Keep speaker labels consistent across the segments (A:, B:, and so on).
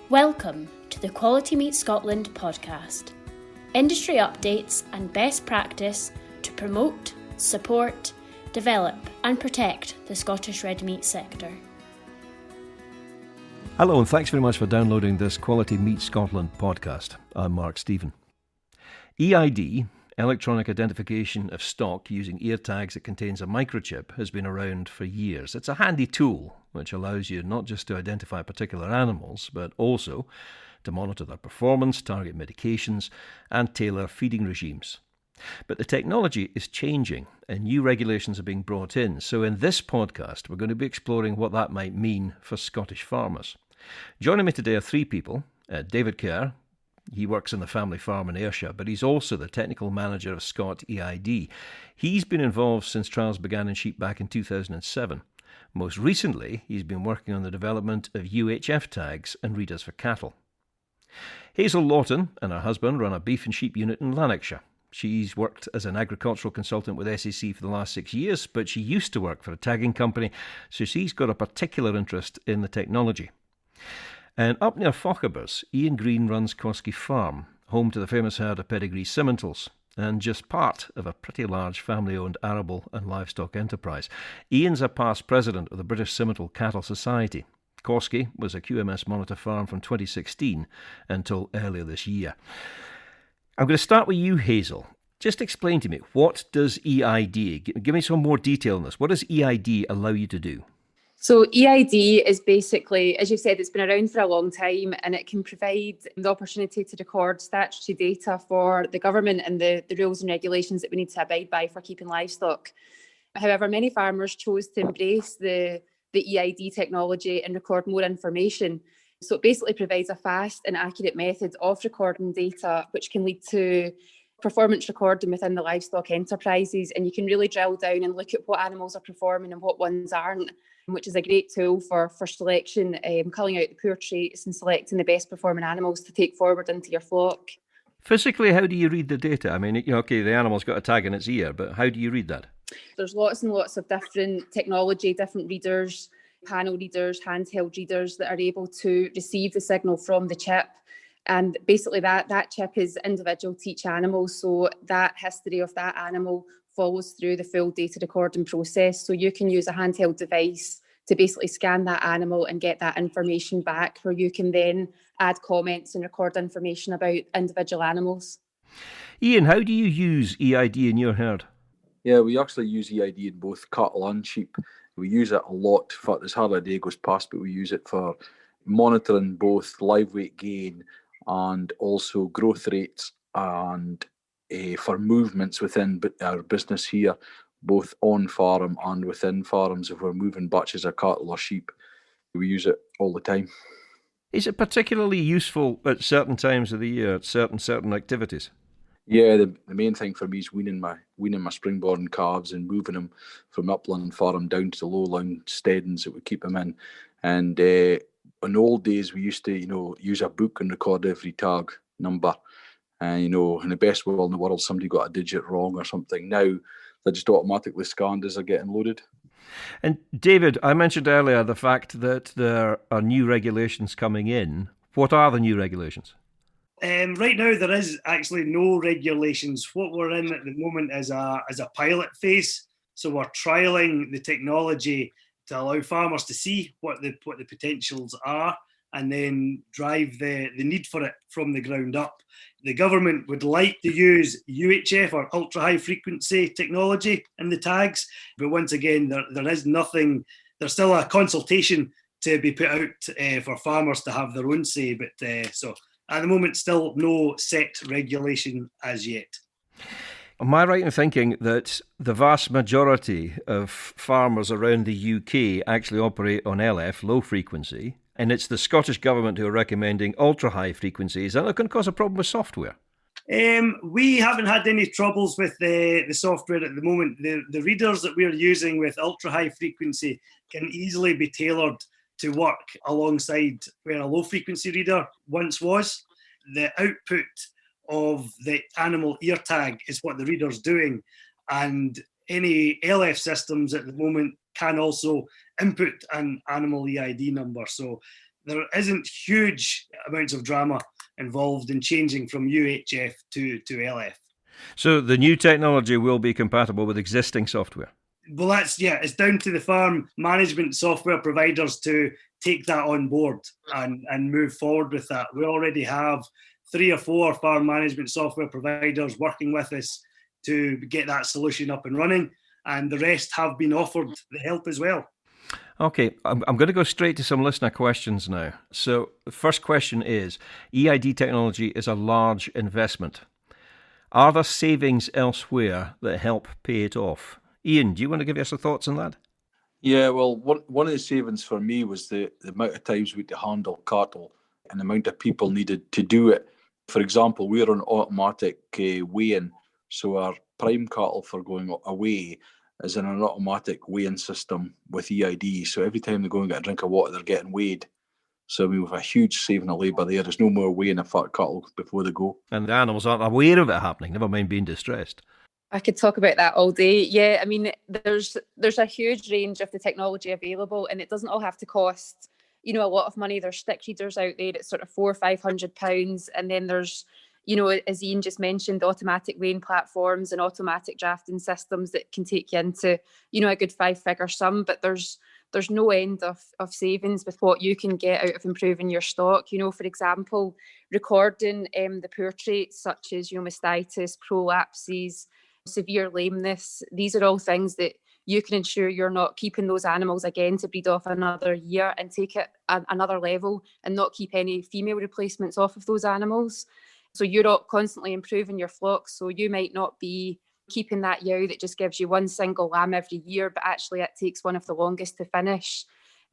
A: Welcome to the Quality Meat Scotland podcast. Industry updates and best practice to promote, support, develop and protect the Scottish red meat sector.
B: Hello and thanks very much for downloading this Quality Meat Scotland podcast. I'm Mark Stephen. EID, Electronic Identification of Stock using ear tags that contains a microchip, has been around for years. It's a handy tool which allows you not just to identify particular animals, but also to monitor their performance, target medications, and tailor feeding regimes. But the technology is changing and new regulations are being brought in. So in this podcast, we're going to be exploring what that might mean for Scottish farmers. Joining me today are three people. David Kerr. He works in the family farm in Ayrshire, but he's also the technical manager of ScotEID. He's been involved since trials began in sheep back in 2007. Most recently, he's been working on the development of UHF tags and readers for cattle. Hazel Laughton and her husband run a beef and sheep unit in Lanarkshire. She's worked as an agricultural consultant with SAC for the last 6 years, but she used to work for a tagging company, so she's got a particular interest in the technology. And up near Fochabers, Iain Green runs Corskie Farm, home to the famous herd of pedigree Simmentals, and just part of a pretty large family-owned arable and livestock enterprise. Iain's a past president of the British Simmental Cattle Society. Corskie was a QMS monitor farm from 2016 until earlier this year. I'm going to start with you, Hazel. Just explain to me, what does EID, give me some more detail on this. What does EID allow you to do?
C: So EID is basically, as you've said, it's been around for a long time and it can provide the opportunity to record statutory data for the government and the rules and regulations that we need to abide by for keeping livestock. However, many farmers chose to embrace the EID technology and record more information. So it basically provides a fast and accurate method of recording data, which can lead to performance recording within the livestock enterprises. And you can really drill down and look at what animals are performing and what ones aren't, which is a great tool for selection, culling out the poor traits and selecting the best performing animals to take forward into your flock.
B: Physically, how do you read the data? I mean, okay, the animal's got a tag in its ear, but how do you read that?
C: There's lots and lots of different technology, different readers, panel readers, handheld readers that are able to receive the signal from the chip. And basically that chip is individual to each animal. So that history of that animal follows through the full data recording process. So you can use a handheld device to basically scan that animal and get that information back, where you can then add comments and record information about individual animals.
B: Iain, how do you use EID in your herd?
D: Yeah, we actually use EID in both cattle and sheep. We use it a lot. In fact, there's hardly a day goes past, but we use it for monitoring both live weight gain and also growth rates and for movements within our business here, both on farm and within farms. If we're moving batches of cattle or sheep, we use it all the time.
B: Is it particularly useful at certain times of the year, at certain activities?
D: Yeah, the main thing for me is weaning my spring-born calves and moving them from upland farm down to the lowland steadings that we keep them in. And in the old days, we used to, use a book and record every tag number. And, in the best world in the world, somebody got a digit wrong or something. Now, they're just automatically scanned as they're getting loaded.
B: And David, I mentioned earlier the fact that there are new regulations coming in. What are the new regulations?
E: Right now, there is actually no regulations. What we're in at the moment is a pilot phase. So we're trialling the technology to allow farmers to see what the potentials are and then drive the need for it from the ground up. The government would like to use UHF or ultra-high frequency technology in the tags, but once again, there is nothing. There's still a consultation to be put out for farmers to have their own say, but so at the moment, still no set regulation as yet.
B: Am I right in thinking that the vast majority of farmers around the UK actually operate on LF, low frequency, and it's the Scottish Government who are recommending ultra-high frequencies, and it can cause a problem with software?
E: We haven't had any troubles with the software at the moment. The readers that we're using with ultra-high frequency can easily be tailored to work alongside where a low-frequency reader once was. The output of the animal ear tag is what the reader's doing, and any LF systems at the moment can also input an animal EID number. So there isn't huge amounts of drama involved in changing from UHF to LF.
B: So the new technology will be compatible with existing software?
E: Well, it's down to the farm management software providers to take that on board and move forward with that. We already have 3 or 4 farm management software providers working with us to get that solution up and running, and the rest have been offered the help as well.
B: Okay, I'm going to go straight to some listener questions now. So the first question is, EID technology is a large investment. Are there savings elsewhere that help pay it off? Iain, do you want to give us some thoughts on that?
D: Yeah, well, one of the savings for me was the amount of times we had to handle cattle and the amount of people needed to do it. For example, we're on automatic weighing, so our prime cattle for going away is in an automatic weighing system with EID. So every time they go and get a drink of water, they're getting weighed. So we have a huge saving of labour there. There's no more weighing of fat cattle before they go.
B: And the animals aren't aware of it happening, never mind being distressed.
C: I could talk about that all day. Yeah, I mean, there's a huge range of the technology available, and it doesn't all have to cost, a lot of money. There's stick readers out there at sort of £400 or £500, and then there's, as Iain just mentioned, automatic weighing platforms and automatic drafting systems that can take you into, a good 5-figure sum. But there's no end of savings with what you can get out of improving your stock. For example, recording the poor traits such as mastitis, prolapses, severe lameness. These are all things that you can ensure you're not keeping those animals again to breed off another year and take it another level and not keep any female replacements off of those animals. So you're not constantly improving your flock. So you might not be keeping that yow that just gives you one single lamb every year, but actually it takes one of the longest to finish.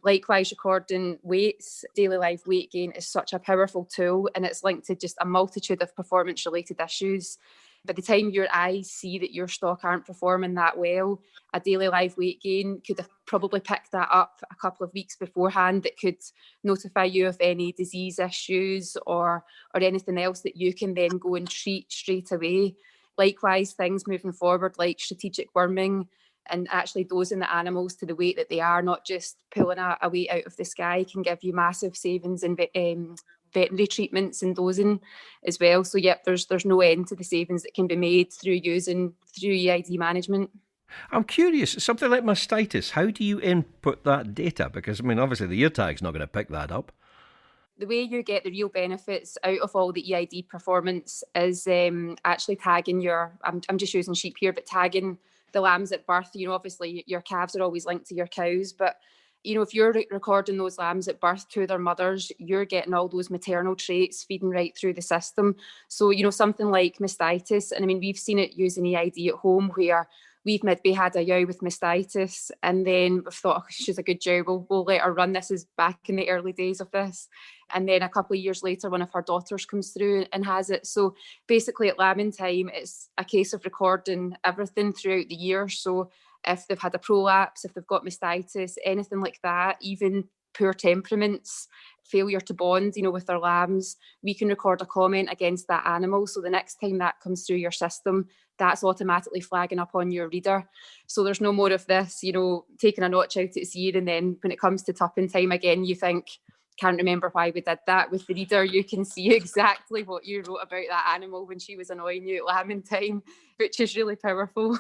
C: Likewise, recording weights, daily live weight gain is such a powerful tool, and it's linked to just a multitude of performance-related issues. By the time your eyes see that your stock aren't performing that well, a daily live weight gain could have probably picked that up a couple of weeks beforehand. That could notify you of any disease issues or anything else that you can then go and treat straight away. Likewise, things moving forward like strategic worming and actually dosing the animals to the weight that they are, not just pulling a weight out of the sky, can give you massive savings in veterinary treatments and dosing as well. So there's no end to the savings that can be made through EID management.
B: I'm curious, something like mastitis, how do you input that data? Because, obviously the ear tag's not going to pick that up.
C: The way you get the real benefits out of all the EID performance is actually tagging I'm just using sheep here, but tagging the lambs at birth. Obviously your calves are always linked to your cows, but if you're recording those lambs at birth to their mothers, you're getting all those maternal traits feeding right through the system. So, something like mastitis, and we've seen it using EID at home where we've maybe had a yow with mastitis and then we've thought, she's a good jow, we'll let her run. This is back in the early days of this. And then a couple of years later, one of her daughters comes through and has it. So basically at lambing time, it's a case of recording everything throughout the year. So if they've had a prolapse, if they've got mastitis, anything like that, even poor temperaments, failure to bond, with their lambs, we can record a comment against that animal. So the next time that comes through your system, that's automatically flagging up on your reader. So there's no more of this, taking a notch out at its ear, and then when it comes to tupping time again, you think, can't remember why we did that. With the reader, you can see exactly what you wrote about that animal when she was annoying you at lambing time, which is really powerful.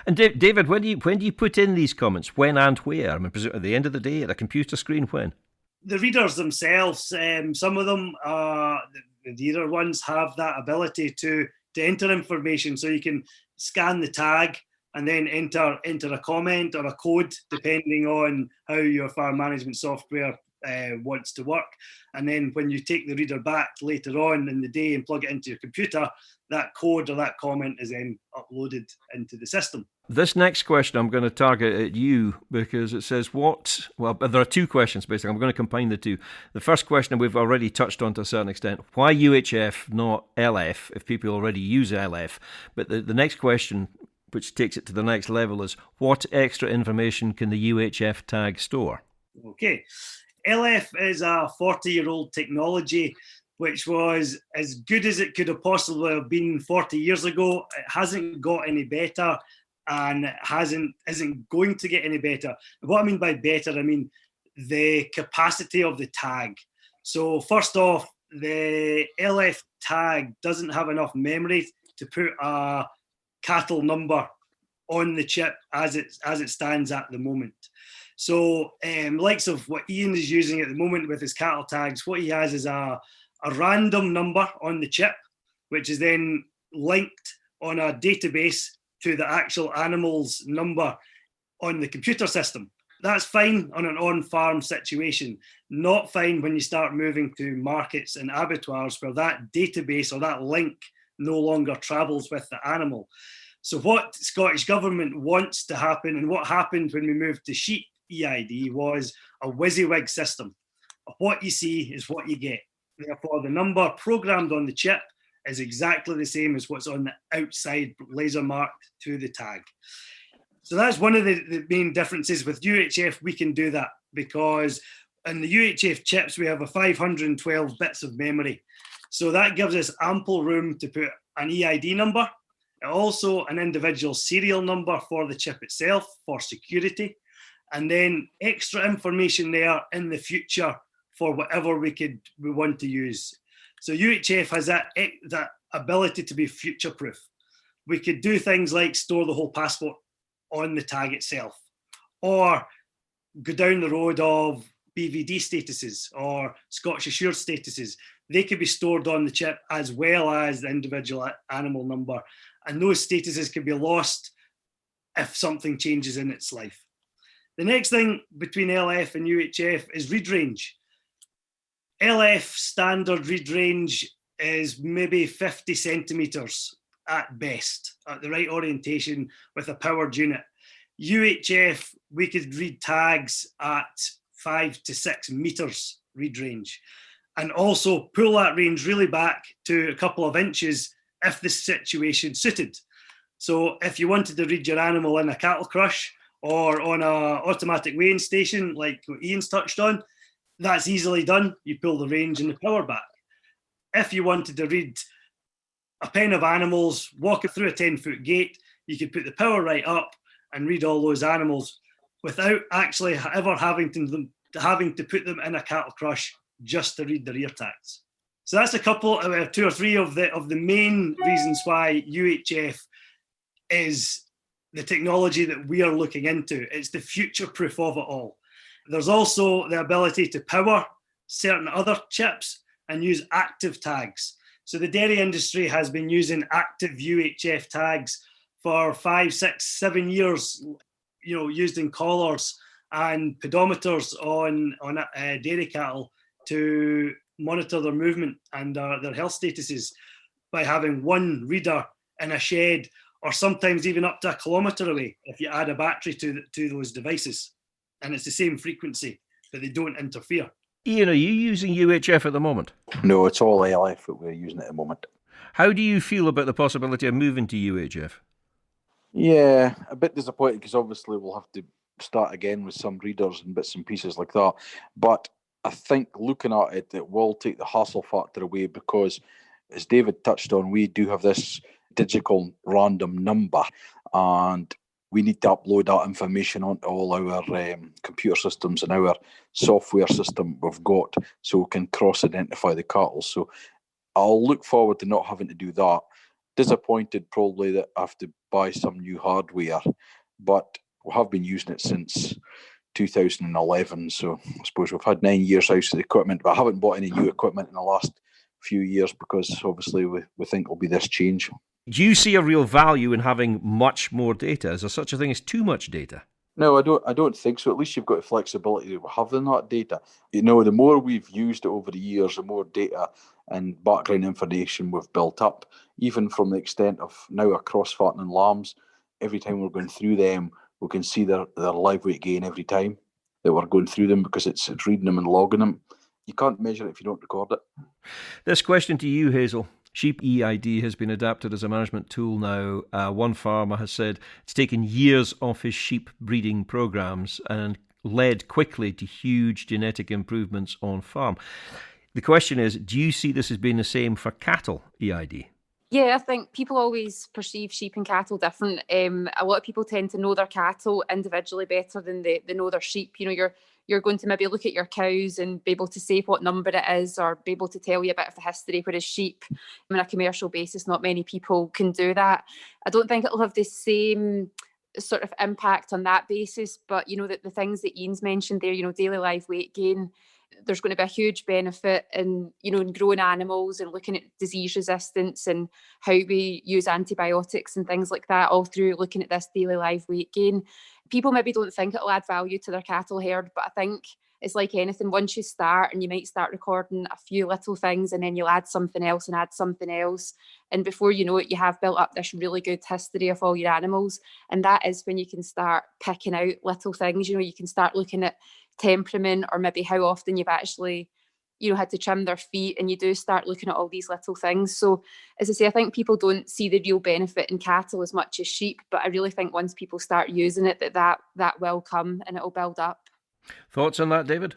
B: And David, when do you put in these comments? When and where? At the end of the day, at a computer screen, when?
E: The readers themselves, some of them, the reader ones, have that ability to enter information. So you can scan the tag and then enter a comment or a code, depending on how your farm management software wants to work. And then when you take the reader back later on in the day and plug it into your computer, that code or that comment is then uploaded into the system.
B: This next question I'm going to target at you because it says there are 2 questions basically. I'm going to combine the 2. The first question we've already touched on to a certain extent. Why UHF, not LF, if people already use LF? But the next question, which takes it to the next level, is what extra information can the UHF tag store?
E: Okay. LF is a 40-year-old technology which was as good as it could have possibly have been 40 years ago. It hasn't got any better and isn't going to get any better. What I mean by better, the capacity of the tag. So first off, the LF tag doesn't have enough memory to put a cattle number on the chip as it stands at the moment. So likes of what Iain is using at the moment with his cattle tags, what he has is a random number on the chip, which is then linked on a database to the actual animal's number on the computer system. That's fine on an on-farm situation, not fine when you start moving to markets and abattoirs where that database or that link no longer travels with the animal. So what Scottish Government wants to happen, and what happened when we moved to sheep EID, was a WYSIWYG system. What you see is what you get. Therefore, the number programmed on the chip is exactly the same as what's on the outside laser marked to the tag. So that's one of the main differences. With UHF, we can do that because in the UHF chips, we have a 512 bits of memory. So that gives us ample room to put an EID number, also an individual serial number for the chip itself for security, and then extra information there in the future for whatever we want to use. So UHF has that ability to be future-proof. We could do things like store the whole passport on the tag itself, or go down the road of BVD statuses or Scottish Assured statuses. They could be stored on the chip as well as the individual animal number, and those statuses can be lost if something changes in its life. The next thing between LF and UHF is read range. LF standard read range is maybe 50 centimetres at best, at the right orientation with a powered unit. UHF, we could read tags at 5 to 6 metres read range, and also pull that range really back to a couple of inches if the situation suited. So if you wanted to read your animal in a cattle crush or on an automatic weighing station like what Iain's touched on, that's easily done. You pull the range and the power back. If you wanted to read a pen of animals walking through a 10-foot gate, you could put the power right up and read all those animals without actually ever having to put them in a cattle crush just to read the rear tags. So that's a couple, 2 or 3 of the main reasons why UHF is the technology that we are looking into. It's the future proof of it all. There's also the ability to power certain other chips and use active tags. So the dairy industry has been using active UHF tags for 5, 6, 7 years, used in collars and pedometers on dairy cattle to monitor their movement and their health statuses by having one reader in a shed, or sometimes even up to 1 kilometre away if you add a battery to those devices. And it's the same frequency, but they don't interfere.
B: Iain, are you using UHF at the moment?
D: No, it's all LF that we're using at the moment.
B: How do you feel about the possibility of moving to UHF?
D: Yeah, a bit disappointed because obviously we'll have to start again with some readers and bits and pieces like that. But I think looking at it, it will take the hassle factor away because, as David touched on, we do have this digital random number and we need to upload that information onto all our computer systems and our software system we've got so we can cross-identify the cattle. So I'll look forward to not having to do that. Disappointed probably that I have to buy some new hardware, but we have been using it since 2011. So I suppose we've had 9 years out of the equipment, but I haven't bought any new equipment in the last few years because obviously we think there'll be this change.
B: Do you see a real value in having much more data? Is there such a thing as too much data?
D: No, I don't think so. At least you've got the flexibility of having that data. The more we've used it over the years, the more data and background information we've built up, even from the extent of now across fattening lambs. Every time we're going through them, we can see their live weight gain every time that we're going through them because it's reading them and logging them. You can't measure it if you don't record it.
B: This question to you, Hazel. Sheep EID has been adapted as a management tool now. One farmer has said it's taken years off his sheep breeding programs and led quickly to huge genetic improvements on farm. The question is, do you see this as being the same for cattle EID?
C: Yeah, I think people always perceive sheep and cattle different. A lot of people tend to know their cattle individually better than they know their sheep. You're going to maybe look at your cows and be able to say what number it is, or be able to tell you a bit of the history, whereas sheep, on a commercial basis, not many people can do that. I don't think it'll have the same sort of impact on that basis, but the things that Iain's mentioned there, daily live weight gain, there's going to be a huge benefit in growing animals and looking at disease resistance and how we use antibiotics and things like that, all through looking at this daily live weight gain. People maybe don't think it'll add value to their cattle herd, but I think it's like anything. Once you start, and you might start recording a few little things, and then you'll add something else and add something else, and before you know it, you have built up this really good history of all your animals. And that is when you can start picking out little things. You can start looking at temperament, or maybe how often you've actually had to trim their feet, and you do start looking at all these little things. So as I say, I think people don't see the real benefit in cattle as much as sheep, but I really think once people start using it, that will come and it'll build up.
B: Thoughts on that, David?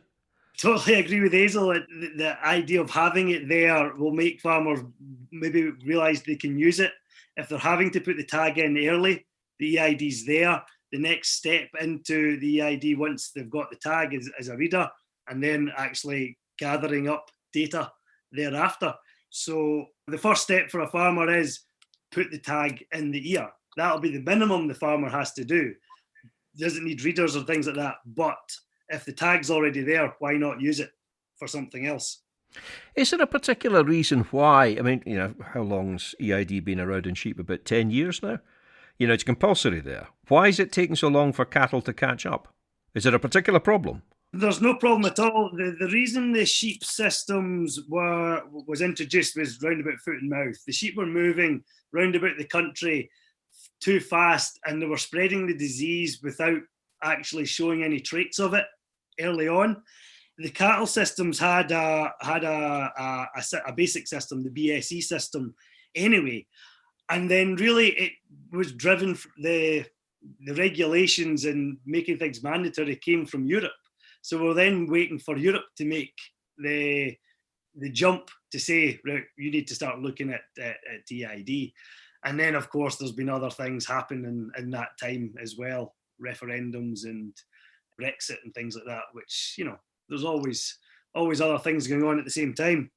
E: Totally agree with Hazel. The idea of having it there will make farmers maybe realise they can use it. If they're having to put the tag in early, the EID's there. The next step into the EID, once they've got the tag, is a reader, and then actually gathering up data thereafter. So the first step for a farmer is put the tag in the ear. That'll be the minimum the farmer has to do. Doesn't need readers or things like that, but if the tag's already there, why not use it for something else?
B: Is there a particular reason why? I mean, how long's EID been around in sheep? About 10 years now? It's compulsory there. Why is it taking so long for cattle to catch up? Is it a particular problem?
E: There's no problem at all. The reason the sheep systems was introduced was round about foot and mouth. The sheep were moving round about the country too fast, and they were spreading the disease without actually showing any traits of it early on. The cattle systems had a basic system, the BSE system, anyway, and then really it was driven. The regulations and making things mandatory came from Europe, so we're then waiting for Europe to make the jump to say, right, you need to start looking at EID, and then of course there's been other things happening in that time as well, referendums and Brexit and things like that, which there's always other things going on at the same time.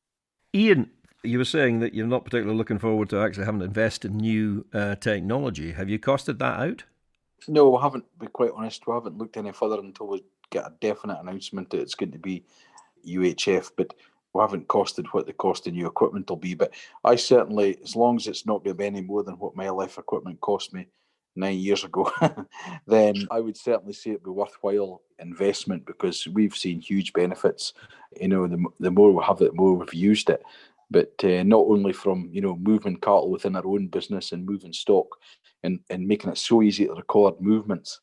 B: Iain, you were saying that you're not particularly looking forward to actually having to invest in new technology. Have you costed that out?
D: No, we haven't, to be quite honest. We haven't looked any further until we get a definite announcement that it's going to be UHF, but we haven't costed what the cost of new equipment will be. But I certainly, as long as it's not going to be any more than what my life equipment cost me 9 years ago, then I would certainly say it'd be worthwhile investment, because we've seen huge benefits. The more we have it, the more we've used it. But not only from moving cattle within our own business and moving stock and making it so easy to record movements.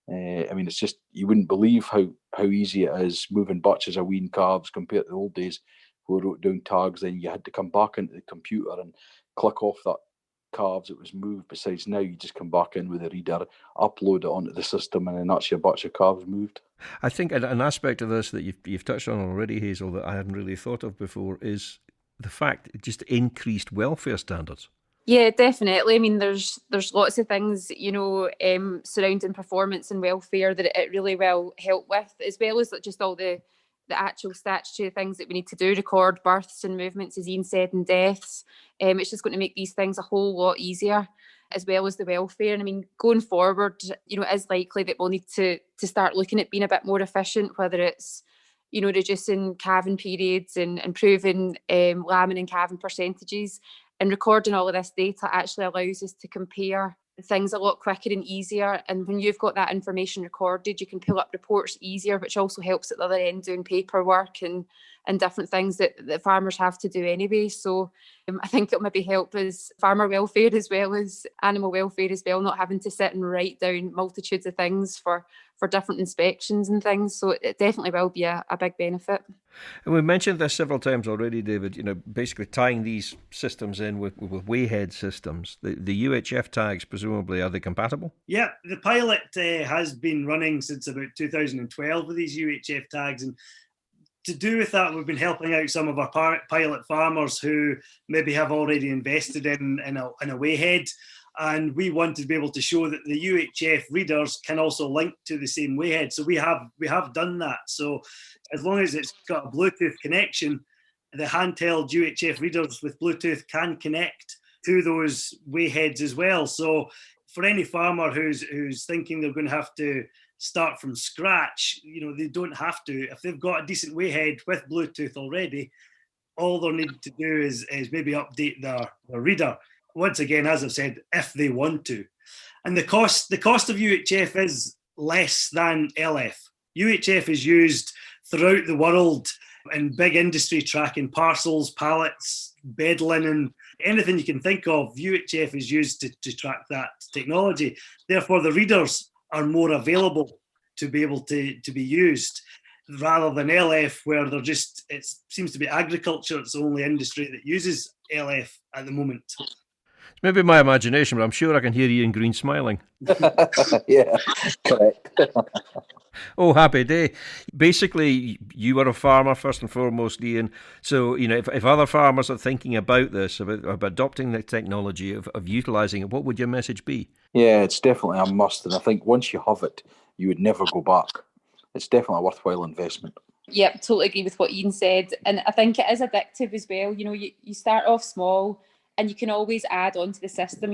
D: It's just, you wouldn't believe how easy it is moving batches of wean calves compared to the old days where we wrote down tags, then you had to come back into the computer and click off that calves that was moved. Besides now, you just come back in with a reader, upload it onto the system, and then that's your batch of calves moved.
B: I think an aspect of this that you've touched on already, Hazel, that I hadn't really thought of before is the fact it just increased welfare standards.
C: Yeah, definitely. There's lots of things, surrounding performance and welfare that it really will help with, as well as just all the actual statutory things that we need to do, record births and movements, as Iain said, and deaths. It's just going to make these things a whole lot easier, as well as the welfare. And going forward, it is likely that we'll need to start looking at being a bit more efficient, whether it's, reducing calving periods and improving lambing and calving percentages. And recording all of this data actually allows us to compare things a lot quicker and easier. And when you've got that information recorded, you can pull up reports easier, which also helps at the other end doing paperwork and different things that farmers have to do anyway. So I think it'll maybe help as farmer welfare as well as animal welfare as well, not having to sit and write down multitudes of things for different inspections and things. So it definitely will be a big benefit.
B: And we've mentioned this several times already, David, basically tying these systems in with wayhead systems. The UHF tags, presumably, are they compatible?
E: Yeah, the pilot has been running since about 2012 with these UHF tags, and to do with that, we've been helping out some of our pilot farmers who maybe have already invested in a wayhead. And we want to be able to show that the UHF readers can also link to the same wayhead. So we have done that. So as long as it's got a Bluetooth connection, the handheld UHF readers with Bluetooth can connect to those wayheads as well. So for any farmer who's thinking they're going to have to start from scratch, they don't have to. If they've got a decent wayhead with Bluetooth already, all they need to do is maybe update their reader. Once again, as I've said, if they want to. And the cost of UHF is less than LF. UHF is used throughout the world in big industry tracking parcels, pallets, bed linen, anything you can think of. UHF is used to track that technology. Therefore, the readers are more available to be able to be used, rather than LF, where it seems to be agriculture. It's the only industry that uses LF at the moment.
B: Maybe my imagination, but I'm sure I can hear Iain Green smiling.
D: Yeah, correct.
B: Oh, happy day. Basically, you are a farmer first and foremost, Iain. So, if other farmers are thinking about this, about adopting the technology, of utilising it, what would your message be?
D: Yeah, it's definitely a must. And I think once you have it, you would never go back. It's definitely a worthwhile investment.
C: Yep, totally agree with what Iain said. And I think it is addictive as well. You start off small, and you can always add on to the system.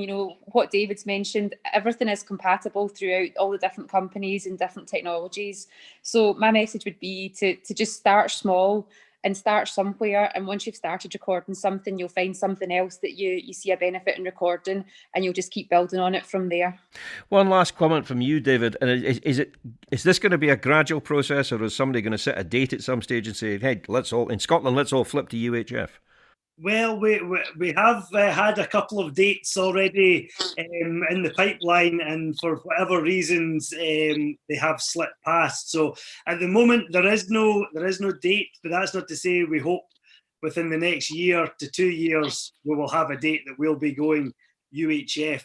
C: What David's mentioned, everything is compatible throughout all the different companies and different technologies. So my message would be to just start small and start somewhere. And once you've started recording something, you'll find something else that you see a benefit in recording, and you'll just keep building on it from there.
B: One last comment from you, David. And is this going to be a gradual process, or is somebody going to set a date at some stage and say, hey, in Scotland, let's all flip to UHF?
E: Well, we have had a couple of dates already in the pipeline, and for whatever reasons they have slipped past. So at the moment there is no date, but that's not to say we hope within the next year to 2 years we will have a date that we'll be going UHF.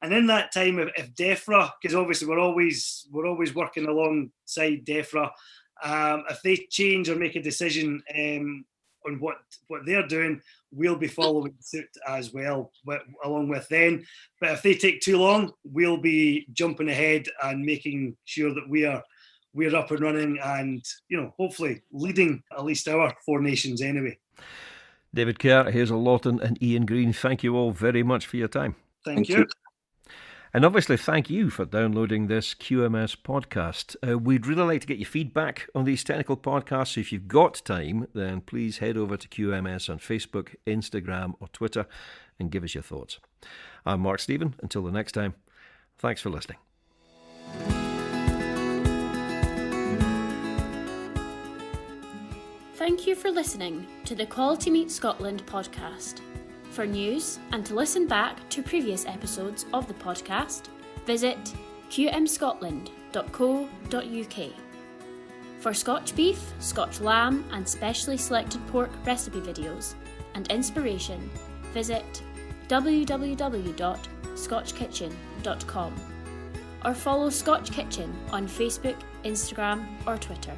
E: And in that time, if DEFRA, because obviously we're always working alongside DEFRA, if they change or make a decision on what they're doing, we'll be following suit as well along with them. But if they take too long, we'll be jumping ahead and making sure that we're up and running, and hopefully leading at least our 4 nations anyway.
B: David Kerr, Hazel Laughton and Iain Green, thank you all very much for your time.
E: Thank you.
B: And obviously, thank you for downloading this QMS podcast. We'd really like to get your feedback on these technical podcasts. So if you've got time, then please head over to QMS on Facebook, Instagram or Twitter and give us your thoughts. I'm Mark Stephen. Until the next time, thanks for listening.
A: Thank you for listening to the Quality Meat Scotland podcast. For news and to listen back to previous episodes of the podcast, visit qmscotland.co.uk. For Scotch beef, Scotch lamb and specially selected pork recipe videos and inspiration, visit www.scotchkitchen.com or follow Scotch Kitchen on Facebook, Instagram or Twitter.